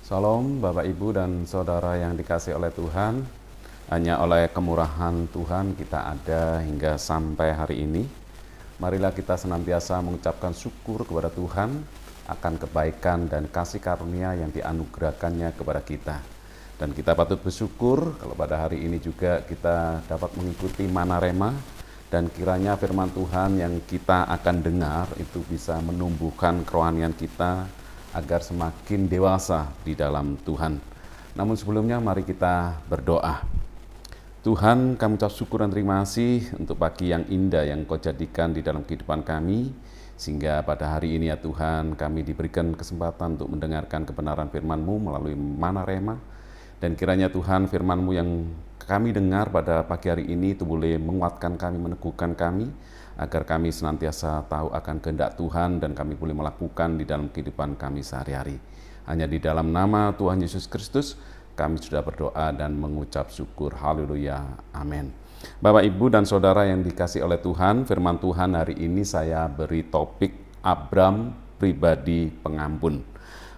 Salam Bapak Ibu dan Saudara yang dikasihi oleh Tuhan. Hanya oleh kemurahan Tuhan kita ada hingga sampai hari ini. Marilah kita senantiasa mengucapkan syukur kepada Tuhan akan kebaikan dan kasih karunia yang dianugerahkannya kepada kita. Dan kita patut bersyukur kalau pada hari ini juga kita dapat mengikuti Mana Rema, dan kiranya firman Tuhan yang kita akan dengar itu bisa menumbuhkan kerohanian kita agar semakin dewasa di dalam Tuhan. Namun sebelumnya mari kita berdoa. Tuhan, kami ucap syukur dan terima kasih untuk pagi yang indah yang Kau jadikan di dalam kehidupan kami, sehingga pada hari ini ya Tuhan kami diberikan kesempatan untuk mendengarkan kebenaran firman-Mu melalui Mana Rema. Dan kiranya Tuhan firman-Mu yang kami dengar pada pagi hari ini itu boleh menguatkan kami, meneguhkan kami, agar kami senantiasa tahu akan kehendak Tuhan dan kami boleh melakukan di dalam kehidupan kami sehari-hari. Hanya di dalam nama Tuhan Yesus Kristus kami sudah berdoa dan mengucap syukur. Haleluya. Amin. Bapak, Ibu, dan Saudara yang dikasihi oleh Tuhan, firman Tuhan hari ini saya beri topik Abram pribadi pengampun.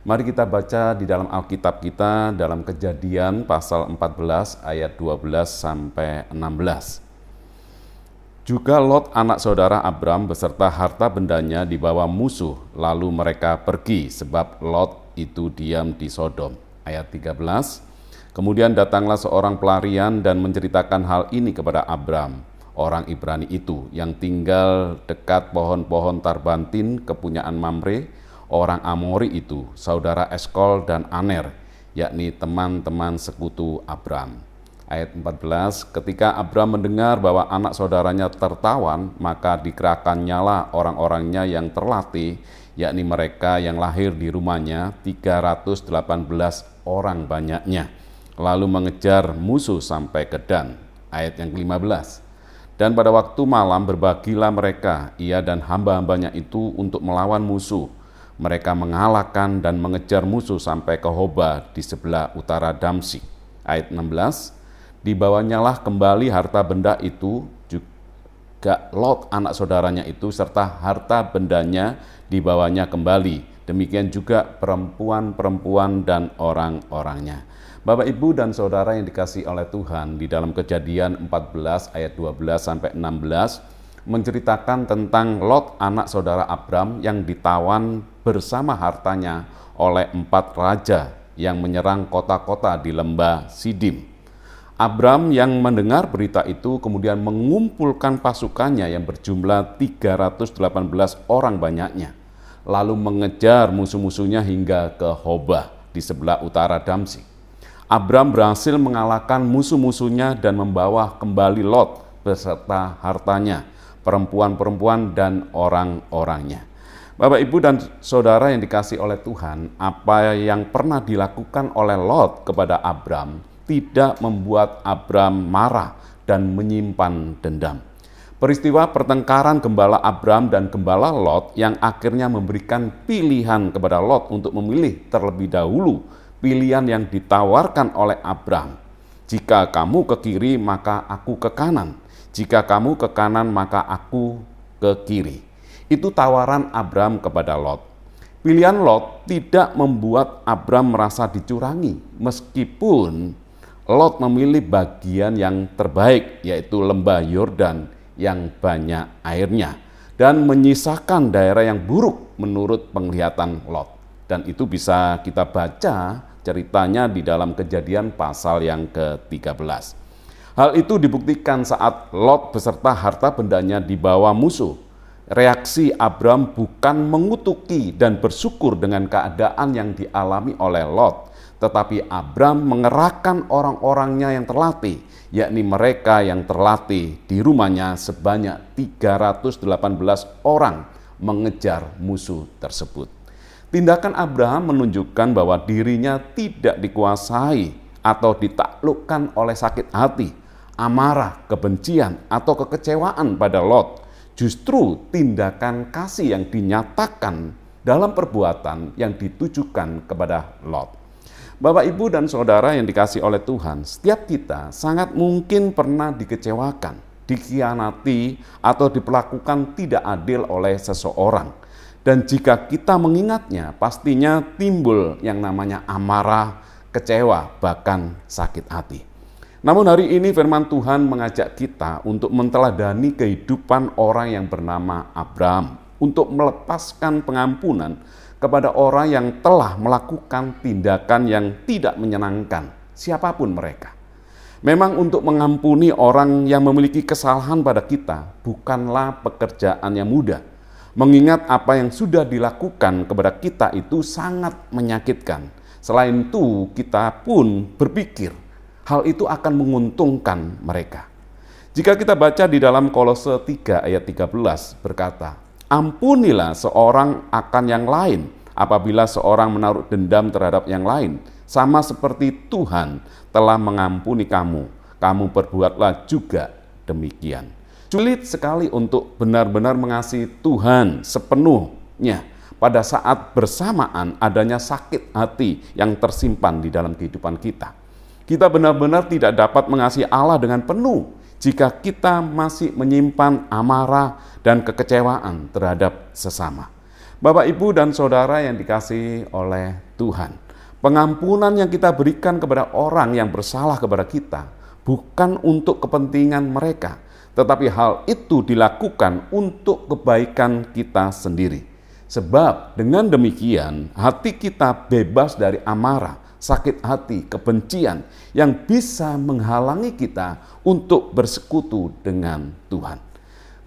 Mari kita baca di dalam Alkitab kita dalam Kejadian pasal 14 ayat 12 sampai 16. Juga Lot anak saudara Abram beserta harta bendanya dibawa musuh, lalu mereka pergi sebab Lot itu diam di Sodom. Ayat 13, kemudian datanglah seorang pelarian dan menceritakan hal ini kepada Abram, orang Ibrani itu yang tinggal dekat pohon-pohon tarbantin kepunyaan Mamre, orang Amori itu, saudara Eskol dan Aner, yakni teman-teman sekutu Abram. Ayat 14, ketika Abram mendengar bahwa anak saudaranya tertawan, maka dikerahkannyalah orang-orangnya yang terlatih, yakni mereka yang lahir di rumahnya, 318 orang banyaknya, lalu mengejar musuh sampai ke Dan. Ayat yang ke-15, dan pada waktu malam berbagilah mereka, ia dan hamba-hambanya itu untuk melawan musuh. Mereka mengalahkan dan mengejar musuh sampai ke Hoba di sebelah utara Damsyik. Ayat 16, dibawanyalah kembali harta benda itu, juga Lot anak saudaranya itu serta harta bendanya dibawanya kembali. Demikian juga perempuan-perempuan dan orang-orangnya. Bapak, Ibu, dan Saudara yang dikasihi oleh Tuhan, di dalam Kejadian 14 ayat 12 sampai 16 menceritakan tentang Lot anak saudara Abram yang ditawan bersama hartanya oleh 4 raja yang menyerang kota-kota di lembah Sidim. Abram yang mendengar berita itu kemudian mengumpulkan pasukannya yang berjumlah 318 orang banyaknya, lalu mengejar musuh-musuhnya hingga ke Hoba di sebelah utara Damsyik. Abram berhasil mengalahkan musuh-musuhnya dan membawa kembali Lot beserta hartanya, perempuan-perempuan dan orang-orangnya. Bapak, Ibu, dan Saudara yang dikasihi oleh Tuhan, apa yang pernah dilakukan oleh Lot kepada Abram tidak membuat Abram marah dan menyimpan dendam. Peristiwa pertengkaran gembala Abram dan gembala Lot yang akhirnya memberikan pilihan kepada Lot untuk memilih terlebih dahulu pilihan yang ditawarkan oleh Abram. Jika kamu ke kiri, maka aku ke kanan. Jika kamu ke kanan, maka aku ke kiri. Itu tawaran Abram kepada Lot. Pilihan Lot tidak membuat Abram merasa dicurangi, meskipun Lot memilih bagian yang terbaik, yaitu lembah Yordan yang banyak airnya, dan menyisakan daerah yang buruk menurut penglihatan Lot. Dan itu bisa kita baca ceritanya di dalam Kejadian pasal yang ke-13. Hal itu dibuktikan saat Lot beserta harta bendanya dibawa musuh. Reaksi Abram bukan mengutuki dan bersyukur dengan keadaan yang dialami oleh Lot, tetapi Abram mengerahkan orang-orangnya yang terlatih, yakni mereka yang terlatih di rumahnya sebanyak 318 orang mengejar musuh tersebut. Tindakan Abraham menunjukkan bahwa dirinya tidak dikuasai atau ditaklukkan oleh sakit hati, amarah, kebencian, atau kekecewaan pada Lot. Justru tindakan kasih yang dinyatakan dalam perbuatan yang ditujukan kepada Lot. Bapak, Ibu, dan Saudara yang dikasihi oleh Tuhan, setiap kita sangat mungkin pernah dikecewakan, dikhianati, atau diperlakukan tidak adil oleh seseorang. Dan jika kita mengingatnya, pastinya timbul yang namanya amarah, kecewa, bahkan sakit hati. Namun hari ini firman Tuhan mengajak kita untuk menteladani kehidupan orang yang bernama Abraham, untuk melepaskan pengampunan kepada orang yang telah melakukan tindakan yang tidak menyenangkan, siapapun mereka. Memang untuk mengampuni orang yang memiliki kesalahan pada kita bukanlah pekerjaan yang mudah. Mengingat apa yang sudah dilakukan kepada kita itu sangat menyakitkan. Selain itu, kita pun berpikir hal itu akan menguntungkan mereka. Jika kita baca di dalam Kolose 3 ayat 13 berkata, "Ampunilah seorang akan yang lain apabila seorang menaruh dendam terhadap yang lain, sama seperti Tuhan telah mengampuni kamu, kamu perbuatlah juga demikian." Sulit sekali untuk benar-benar mengasihi Tuhan sepenuhnya pada saat bersamaan adanya sakit hati yang tersimpan di dalam kehidupan kita. Kita benar-benar tidak dapat mengasihi Allah dengan penuh jika kita masih menyimpan amarah dan kekecewaan terhadap sesama. Bapak, Ibu, dan Saudara yang dikasihi oleh Tuhan, pengampunan yang kita berikan kepada orang yang bersalah kepada kita bukan untuk kepentingan mereka, tetapi hal itu dilakukan untuk kebaikan kita sendiri. Sebab dengan demikian hati kita bebas dari amarah, sakit hati, kebencian yang bisa menghalangi kita untuk bersekutu dengan Tuhan.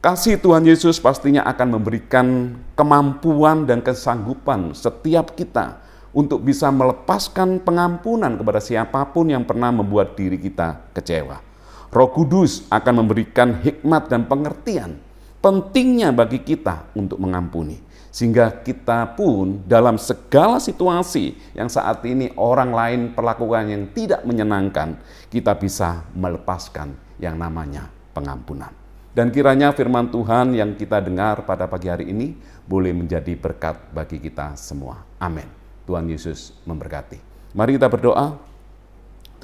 Kasih Tuhan Yesus pastinya akan memberikan kemampuan dan kesanggupan setiap kita untuk bisa melepaskan pengampunan kepada siapapun yang pernah membuat diri kita kecewa. Roh Kudus akan memberikan hikmat dan pengertian pentingnya bagi kita untuk mengampuni. Sehingga kita pun dalam segala situasi yang saat ini orang lain perlakukan yang tidak menyenangkan, kita bisa melepaskan yang namanya pengampunan. Dan kiranya firman Tuhan yang kita dengar pada pagi hari ini boleh menjadi berkat bagi kita semua. Amin. Tuhan Yesus memberkati. Mari kita berdoa.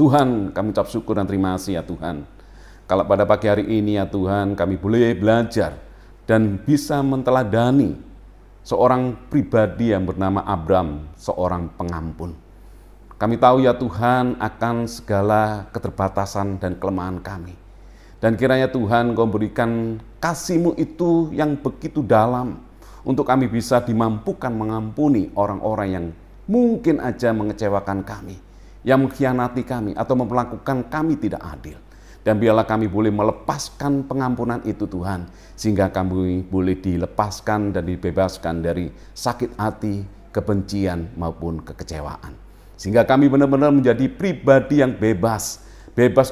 Tuhan, kami ucap syukur dan terima kasih ya Tuhan. Kalau pada pagi hari ini ya Tuhan, kami boleh belajar dan bisa menteladani seorang pribadi yang bernama Abraham, seorang pengampun. Kami tahu ya Tuhan akan segala keterbatasan dan kelemahan kami. Dan kiranya Tuhan Kau berikan kasih-Mu itu yang begitu dalam untuk kami bisa dimampukan mengampuni orang-orang yang mungkin aja mengecewakan kami, yang mengkhianati kami atau memperlakukan kami tidak adil. Dan biarlah kami boleh melepaskan pengampunan itu Tuhan, sehingga kami boleh dilepaskan dan dibebaskan dari sakit hati, kebencian maupun kekecewaan. Sehingga kami benar-benar menjadi pribadi yang bebas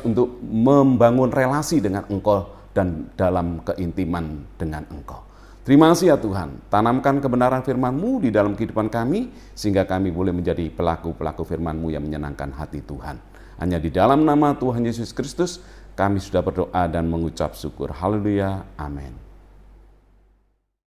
untuk membangun relasi dengan Engkau dan dalam keintiman dengan Engkau. Terima kasih ya Tuhan, tanamkan kebenaran firman-Mu di dalam kehidupan kami, sehingga kami boleh menjadi pelaku-pelaku firman-Mu yang menyenangkan hati Tuhan. Hanya di dalam nama Tuhan Yesus Kristus, kami sudah berdoa dan mengucap syukur. Haleluya. Amin.